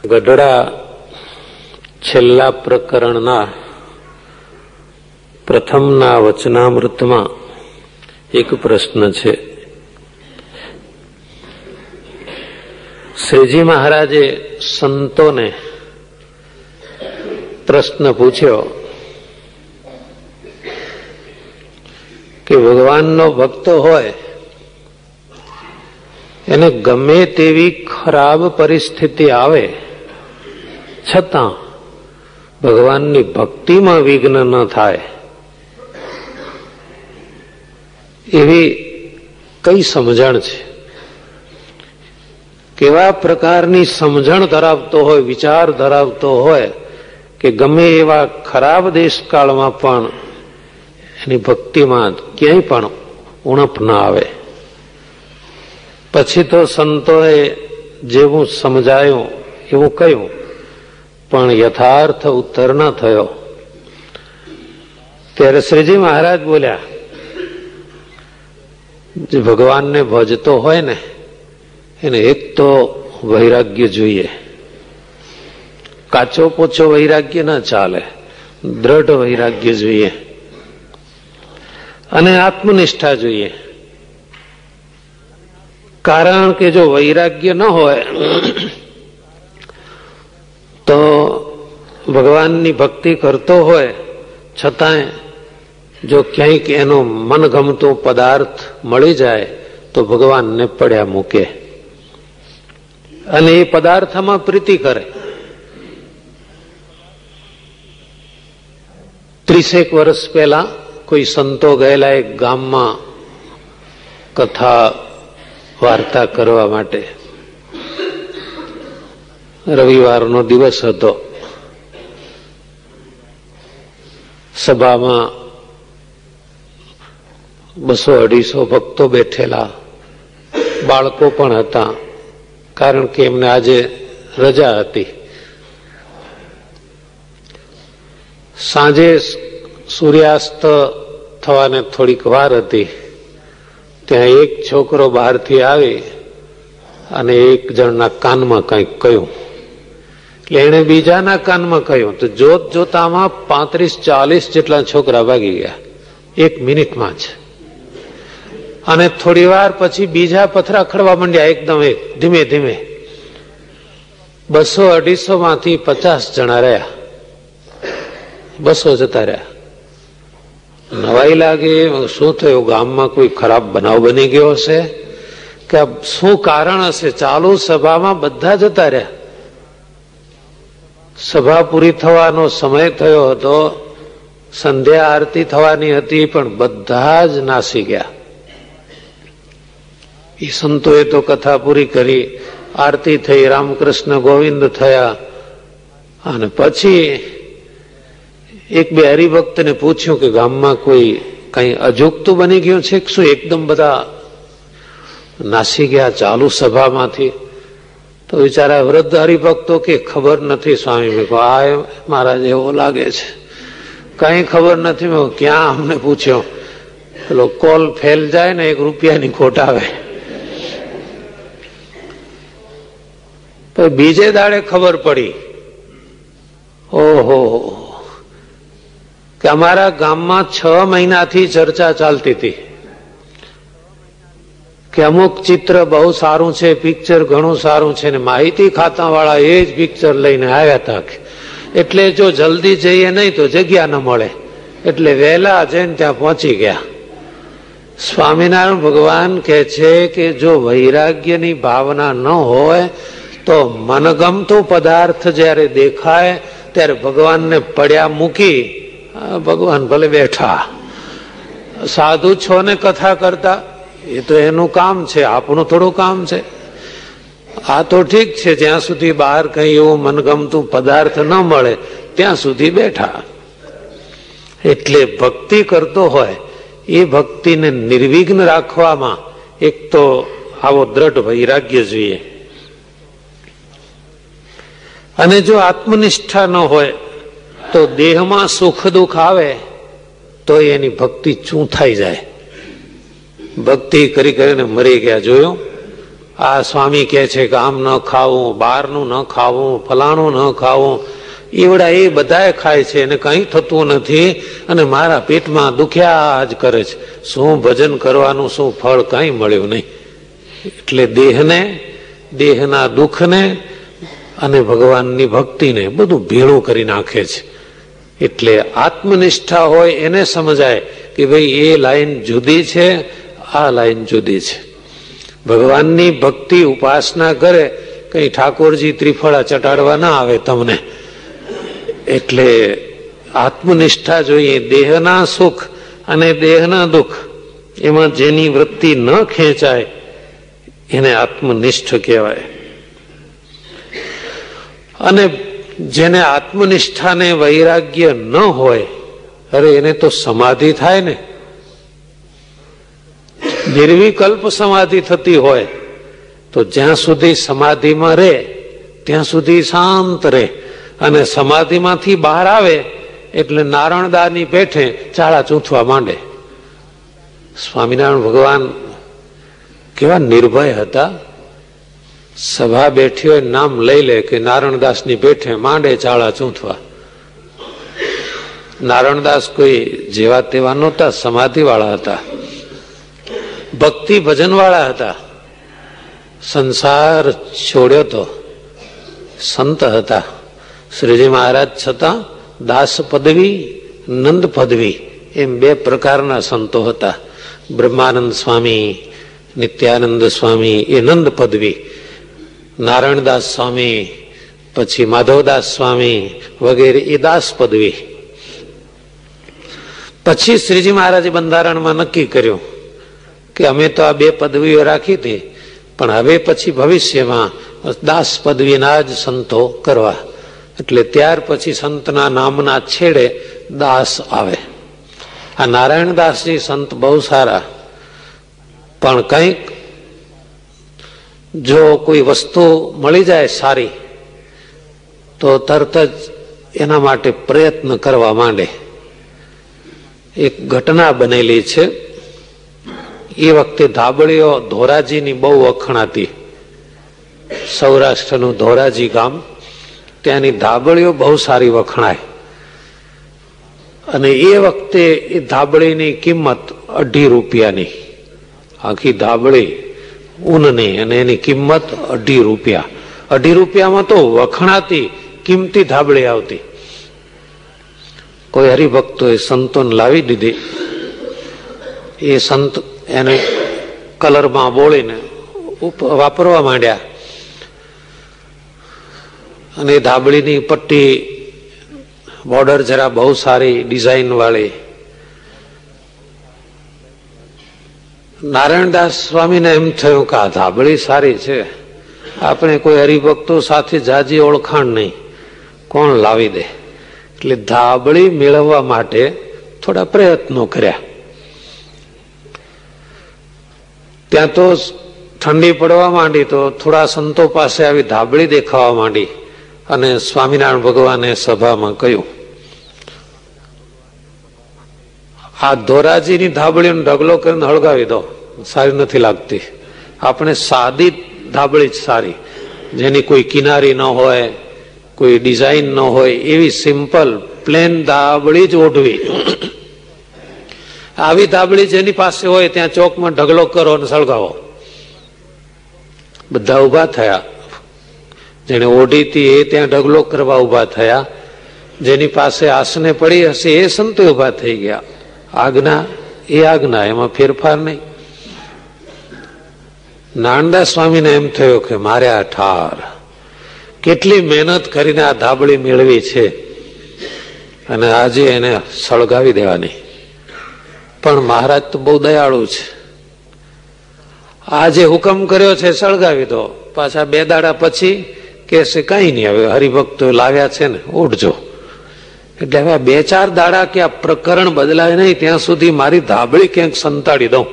ગઢડા છેલ્લા પ્રકરણના પ્રથમના વચનામૃતમાં એક પ્રશ્ન છે. શ્રીજી મહારાજે સંતોને પ્રશ્ન પૂછ્યો કે ભગવાનનો ભક્ત હોય એને ગમે તેવી ખરાબ પરિસ્થિતિ આવે છતાં ભગવાનની ભક્તિમાં વિઘ્ન ન થાય એવી કઈ સમજણ છે? કેવા પ્રકારની સમજણ ધરાવતો હોય, વિચાર ધરાવતો હોય કે ગમે એવા ખરાબ દેશકાળમાં પણ એની ભક્તિમાં ક્યાંય પણ ઉણપ ના આવે. પછી તો સંતોએ જેવું સમજાયું એવું કહ્યું, પણ યથાર્થ ઉત્તર ન થયો. ત્યારે શ્રીજી મહારાજ બોલ્યા, જે ભગવાનને ભજતો હોય ને એને એક તો વૈરાગ્ય જોઈએ. કાચો પોચો વૈરાગ્ય ના ચાલે, દ્રઢ વૈરાગ્ય જોઈએ અને આત્મનિષ્ઠા જોઈએ. કારણ કે જો વૈરાગ્ય ન હોય તો ભગવાનની ભક્તિ કરતો હોય છતાંય જો ક્યાંક એનો મનગમતો પદાર્થ મળી જાય તો ભગવાનને પડ્યા મૂકે અને એ પદાર્થમાં પ્રીતિ કરે. 30 વર્ષ પહેલા કોઈ સંતો ગયેલા એક ગામમાં કથા વાર્તા કરવા માટે. રવિવારનો દિવસ હતો. સભામાં 200-250 ભક્તો બેઠેલા, બાળકો પણ હતા, કારણ કે એમને આજે રજા હતી. સાંજે સૂર્યાસ્ત થવાને થોડીક વાર હતી. ત્યાં એક છોકરો બહારથી આવી અને એક જણના કાનમાં કંઈક કહ્યું. એટલે એને બીજાના કાનમાં કહ્યું તો જોત જોતામાં 35-40 જેટલા છોકરા ભાગી ગયા 1 મિનિટમાં જ. અને થોડી વાર પછી બીજા પથરા ખડવા માંડ્યા, એકદમ ધીમે ધીમે. 200-250 માંથી 50 જણા રહ્યા, 200 જતા રહ્યા. નવાઈ લાગે, શું થયું? ગામમાં કોઈ ખરાબ બનાવ બની ગયો હશે કે શું કારણ હશે? ચાલુ સભામાં બધા જતા રહ્યા. સભા પૂરી થવાનો સમય થયો હતો, સંધ્યા આરતી થવાની હતી, પણ બધા જ નાસી ગયા. એ સંતોએ તો કથા પૂરી કરી, આરતી થઈ, રામકૃષ્ણ ગોવિંદ થયા. અને પછી 1-2 હરિભક્તને પૂછ્યું કે ગામમાં કોઈ કઈ અજુગતું બની ગયું છે કે શું એકદમ બધા નાસી ગયા ચાલુ સભામાંથી? તો બિચારા વૃદ્ધ હરિભક્તો કે ખબર નથી સ્વામી. મેં કહ્યું આ મહારાજ એવો લાગે છે, કઈ ખબર નથી. મેં ક્યાં અમને પૂછ્યો? પેલો કોલ ફેલ જાય ને 1 રૂપિયાની ખોટ આવે. બીજે દાડે ખબર પડી, ઓહો, કે અમારા ગામમાં 6 મહિનાથી ચર્ચા ચાલતી હતી કે અમુક ચિત્ર બહુ સારું છે, પિક્ચર ઘણું સારું છે, ને માહિતી ખાતા વાળા એ જ પિક્ચર લઈને આવ્યા હતા. એટલે જો જલ્દી જઈએ નહીં તો જગ્યા ન મળે, એટલે વહેલા જઈને ત્યાં પહોંચી ગયા. સ્વામિનારાયણ ભગવાન કહે છે કે જો વૈરાગ્યની ભાવના ન હોય તો મનગમતો પદાર્થ જ્યારે દેખાય ત્યારે ભગવાનને પડ્યા મૂકી ભગવાન ભલે બેઠા. સાધુ છો ને કથા કરતા, એ તો એનું કામ છે, આપણું થોડું કામ છે. આ તો ઠીક છે, જ્યાં સુધી બહાર કઈ એવું મનગમતું પદાર્થ ન મળે ત્યાં સુધી બેઠા. એટલે ભક્તિ કરતો હોય એ ભક્તિને નિર્વિઘ્ન રાખવામાં એક તો આવો દ્રઢ વૈરાગ્ય જોઈએ. અને જો આત્મનિષ્ઠા ન હોય તો દેહમાં સુખ દુઃખ આવે તો એની ભક્તિ ચૂંથાઈ જાય. ભક્તિ કરી કરીને મરી ગયા, જોયું? આ સ્વામી કહે છે કે આમ ન ખાવું, બહારનું ન ખાવું, ફલાણું ન ખાવું, એવડા એ બધા ખાય છે અને કંઈ થતું નથી અને મારા પેટમાં દુખ્યા જ કરે છે. શું ભજન કરવાનું, શું ફળ, કંઈ મળ્યું નહીં. એટલે દેહને, દેહના દુઃખને અને ભગવાનની ભક્તિને બધું ભેળું કરી નાખે છે. એટલે આત્મનિષ્ઠા હોય એને સમજાય કે ભાઈ એ લાઈન જુદી છે, આ લાઈન જુદી છે. ભગવાનની ભક્તિ ઉપાસના કરે, કઈ ઠાકોરજી ત્રિફળા ચટાડવા ના આવે તમને. એટલે આત્મનિષ્ઠા જોઈએ. દેહના સુખ અને દેહના દુઃખ એમાં જેની વૃત્તિ ન ખેંચાય એને આત્મનિષ્ઠ કહેવાય. અને જેને આત્મનિષ્ઠાને વૈરાગ્ય ન હોય, અરે એને તો સમાધિ થાય ને, નિર્વિકલ્પ સમાધિ થતી હોય તો જ્યાં સુધી સમાધિમાં રહે ત્યાં સુધી શાંત રહે. અને સમાધિમાંથી બહાર આવે એટલે નારણદાની પેઠે ચાળા ચૂંથવા માંડે. સ્વામિનારાયણ ભગવાન કેવા નિર્ભય હતા. સભા બેઠી હોય નામ લઈ લે કે નારણદાસની પેઠે માંડે ચાળા ચૂંથવા. નારણદાસ કોઈ જેવા તેવા નહોતા, સમાધિ વાળા હતા, ભક્તિ ભજન વાળા હતા. સંસાર છોડ્યો તો સંત હતા. શ્રીજી મહારાજ છતાં દાસ પદવી, નંદ પદવી એમ બે પ્રકારના સંતો હતા. બ્રહ્માનંદ સ્વામી, નિત્યાનંદ સ્વામી એ નંદ પદવી, નારાયણદાસ સ્વામી, પછી માધવદાસ સ્વામી વગેરે એ દાસ પદવી. પછી શ્રીજી મહારાજે બંધારણમાં નક્કી કર્યું કે અમે તો આ બે પદવીઓ રાખી હતી, પણ હવે પછી ભવિષ્યમાં દાસ પદવીના જ સંતો કરવા. એટલે ત્યાર પછી સંતના નામના છેડે દાસ આવે. આ નારાયણદાસજી સંત બહુ સારા, પણ કંઈક જો કોઈ વસ્તુ મળી જાય સારી તો તરત જ એના માટે પ્રયત્ન કરવા માંડે. એક ઘટના બનેલી છે. એ વખતે ધાબળીઓ ધોરાજીની બહુ વખણાતી. સૌરાષ્ટ્રનું ધોરાજી ગામ, ત્યાંની ધાબળીઓ બહુ સારી વખણાય. અને એ વખતે એ ધાબળીની કિંમત 2.5 રૂપિયાની, આખી ધાબળી ઊનની, અને એની કિંમત 2.5 રૂપિયા. 2.5 રૂપિયામાં તો વખણાતી કિંમતી ધાબળી આવતી. કોઈ હરિભક્તોએ સંતોને લાવી દીધી. એ સંત એને કલરમાં બોળીને વાપરવા માંડ્યા. અને ધાબળીની પટ્ટી બોર્ડર જરા બહુ સારી ડિઝાઇન વાળી. નારાયણદાસ સ્વામીને એમ થયું કે આ ધાબળી સારી છે, આપણે કોઈ હરિભક્તો સાથે જાજી ઓળખાણ નહીં, કોણ લાવી દે. એટલે ધાબળી મેળવવા માટે થોડા પ્રયત્નો કર્યા. ત્યાં તો ઠંડી પડવા માંડી તો થોડા સંતો પાસે આવી ધાબળી દેખાવા માંડી. અને સ્વામિનારાયણ ભગવાને સભામાં કહ્યું, આ ધોરાજીની ધાબળીનો ઢગલો કરીને હળગાવી દો, સારી નથી લાગતી. આપણે સાદી ધાબળી જ સારી, જેની કોઈ કિનારી ન હોય, કોઈ ડિઝાઇન ન હોય, એવી સિમ્પલ પ્લેન ધાબળી જ ઓઢવી. આવી ધાબળી જેની પાસે હોય ત્યાં ચોકમાં ઢગલો કરો અને સળગાવો. બધા ઉભા થયા. જેને ઓઢી હતી એ ત્યાં ઢગલો કરવા ઉભા થયા. જેની પાસે આસને પડી હશે એ સંતો ઉભા થઈ ગયા. આજ્ઞા એ આજ્ઞા, એમાં ફેરફાર નહીં. નાનદાસ સ્વામીને એમ થયું કે મારે આ ઠાર કેટલી મહેનત કરીને આ ધાબળી મેળવી છે અને આજે એને સળગાવી દેવાની. પણ મહારાજ તો બહુ દયાળુ છે. આજે હુકમ કર્યો છે સળગાવી દો, પાછા 2 દાડા પછી કે છે કઈ નહીં, હવે હરિભક્તો લાવ્યા છે ને ઉઠજો. એટલે હવે 2-4 દાડા કે આ પ્રકરણ બદલાય નહીં ત્યાં સુધી મારી ધાબળી ક્યાંક સંતાડી દઉં,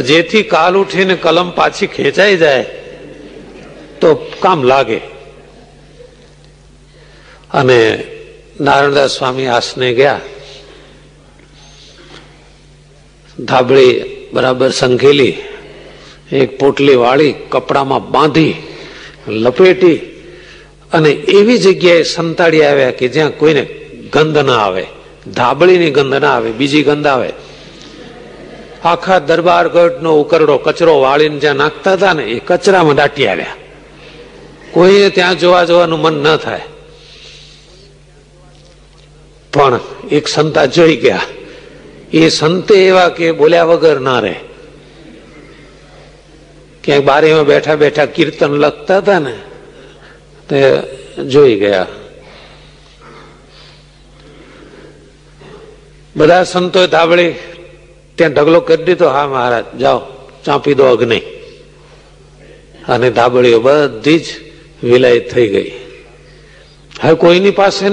જેથી કાલ ઉઠીને કલમ પાછી ખેંચાઈ જાય તો કામ લાગે. અને નારાયણદાસ સ્વામી આસને ગયા. ધાબળી બરાબર સંખેલી એક પોટલી વાળી કપડામાં બાંધી લપેટી અને એવી જગ્યાએ સંતાડી આવ્યા કે જ્યાં કોઈને ગંધ ના આવે, ધાબળીની ગંધ ના આવે, બીજી ગંધ આવે. આખા દરબારગઢનો ઉકરડો કચરો વાળીને જ્યાં નાખતા હતા ને એ કચરામાં દાટી આવ્યા. કોઈને ત્યાં જોવા જવાનું મન ન થાય. પણ એક સંતા જોઈ ગયા. એ સંતે એવા કે બોલ્યા વગર ના રહે. ક્યાંક બારીમાં બેઠા બેઠા કીર્તન લખતા હતા ને તે જોઈ ગયા. બધા સંતોએ ધાબળી ત્યાં ઢગલો કરી દીધો. હા મહારાજ જાઓ ચાંપી દો અગ્નિ. અને ધાબળીઓ બધી જ વિલાયત થઈ ગઈ. હવે કોઈની પાસે